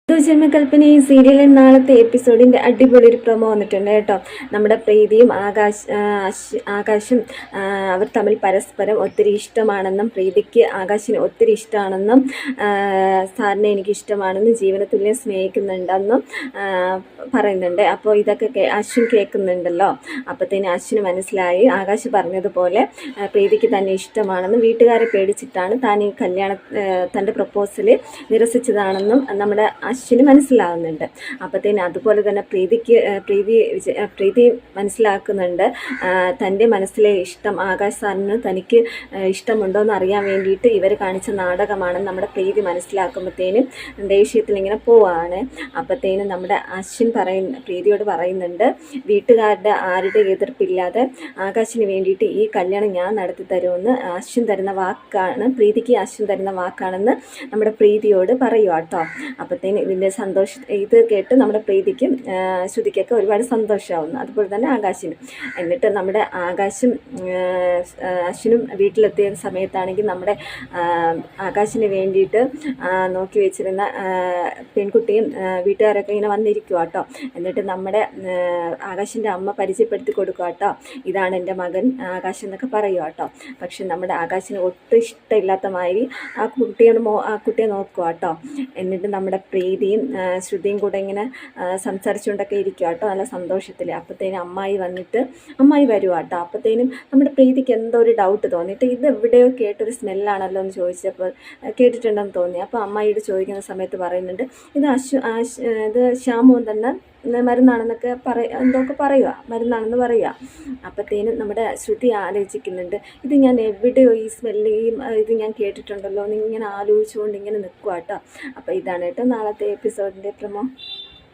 ജന്മകൽപ്പന ഈ സീരിയലിൽ നാളത്തെ എപ്പിസോഡിൻ്റെ അടിപൊളി ഒരു പ്രൊമോ വന്നിട്ടുണ്ട് കേട്ടോ. നമ്മുടെ പ്രീതിയും ആകാശും അവർ തമ്മിൽ പരസ്പരം ഒത്തിരി ഇഷ്ടമാണെന്നും പ്രീതിക്ക് ആകാശിന് ഒത്തിരി ഇഷ്ടമാണെന്നും സാറിനെ എനിക്ക് ഇഷ്ടമാണെന്നും ജീവന തുല്യം സ്നേഹിക്കുന്നുണ്ടെന്നും പറയുന്നുണ്ട്. അപ്പോൾ ഇതൊക്കെ അശ്വിൻ കേൾക്കുന്നുണ്ടല്ലോ. അപ്പോഴത്തേന് അശ്വിന് മനസ്സിലായി ആകാശ് പറഞ്ഞതുപോലെ പ്രീതിക്ക് തന്നെ ഇഷ്ടമാണെന്നും വീട്ടുകാരെ പേടിച്ചിട്ടാണ് താൻ ഈ തൻ്റെ പ്രപ്പോസൽ നിരസിച്ചതാണെന്നും നമ്മുടെ അശ്വിന് മനസ്സിലാകുന്നുണ്ട്. അപ്പോഴത്തേന് അതുപോലെ തന്നെ പ്രീതി മനസ്സിലാക്കുന്നുണ്ട്. തൻ്റെ മനസ്സിലെ ഇഷ്ടം ആകാശ് സാറിന് തനിക്ക് ഇഷ്ടമുണ്ടോ എന്ന് അറിയാൻ വേണ്ടിയിട്ട് ഇവർ കാണിച്ച നാടകമാണെന്ന് നമ്മുടെ പ്രീതി മനസ്സിലാക്കുമ്പോഴത്തേനും ദേഷ്യത്തിൽ ഇങ്ങനെ പോവാണ്. അപ്പോഴത്തേനും നമ്മുടെ അശ്വിൻ പ്രീതിയോട് പറയുന്നുണ്ട്, വീട്ടുകാരുടെ ആരുടെ എതിർപ്പില്ലാതെ ആകാശിന് വേണ്ടിയിട്ട് ഈ കല്യാണം ഞാൻ നടത്തി തരുമെന്ന് അശ്വിൻ തരുന്ന വാക്കാണ്, പ്രീതിക്ക് അശ്വിൻ തരുന്ന വാക്കാണെന്ന് നമ്മുടെ പ്രീതിയോട് പറയുക കേട്ടോ. അപ്പോഴത്തേന് ഇതിൻ്റെ ഇത് കേട്ട് നമ്മുടെ പ്രീതിക്കും ശ്രുതിക്കൊക്കെ ഒരുപാട് സന്തോഷമാവുന്നു, അതുപോലെ തന്നെ ആകാശിനും. എന്നിട്ട് നമ്മുടെ അശ്വിനും വീട്ടിലെത്തിയ സമയത്താണെങ്കിൽ നമ്മുടെ ആകാശിന് വേണ്ടിയിട്ട് നോക്കി വെച്ചിരുന്ന പെൺകുട്ടിയും വീട്ടുകാരൊക്കെ ഇങ്ങനെ വന്നിരിക്കുക കേട്ടോ. എന്നിട്ട് നമ്മുടെ ആകാശിൻ്റെ അമ്മ പരിചയപ്പെടുത്തി കൊടുക്കുക കേട്ടോ, ഇതാണ് എൻ്റെ മകൻ ആകാശ് എന്നൊക്കെ പറയുക കേട്ടോ. പക്ഷെ നമ്മുടെ ആകാശിന് ഒട്ടും ഇഷ്ടമില്ലാത്ത മാതിരി ആ കുട്ടിയെ നോക്കുക കേട്ടോ. എന്നിട്ട് നമ്മുടെ പ്രീതിയും ശ്രുതിയും കൂടെ ഇങ്ങനെ സംസാരിച്ചുകൊണ്ടൊക്കെ ഇരിക്കുക കേട്ടോ, നല്ല സന്തോഷത്തിൽ. അപ്പോഴത്തേനും അമ്മായി വരുക കേട്ടോ. അപ്പോഴത്തേനും നമ്മുടെ പ്രീതിക്ക് എന്തോ ഒരു ഡൗട്ട് തോന്നിയിട്ട് ഇത് എവിടെയോ കേട്ടൊരു സ്മെല്ലാണല്ലോ എന്ന് ചോദിച്ചപ്പോൾ കേട്ടിട്ടുണ്ടെന്ന് തോന്നി. അപ്പോൾ അമ്മായിയോട് ചോദിക്കുന്ന സമയത്ത് പറയുന്നുണ്ട്, ഇത് ശ്യാമോൻ തന്നെ മരുന്നാണെന്നൊക്കെ എന്തൊക്കെ പറയുക, മരുന്നാണെന്ന് പറയുക. അപ്പോഴത്തേനും നമ്മുടെ ശ്രുതി ആലോചിക്കുന്നുണ്ട്, ഇത് ഞാൻ എവിടെയോ ഈ സ്മെല്ല് ഇത് ഞാൻ കേട്ടിട്ടുണ്ടല്ലോ എന്ന് ഇങ്ങനെ ആലോചിച്ചുകൊണ്ട് ഇങ്ങനെ നിൽക്കുക കേട്ടോ. അപ്പോൾ ഇതാണ് കേട്ടോ നാളത്തെ എപ്പിസോഡിൻ്റെ പ്രമോ.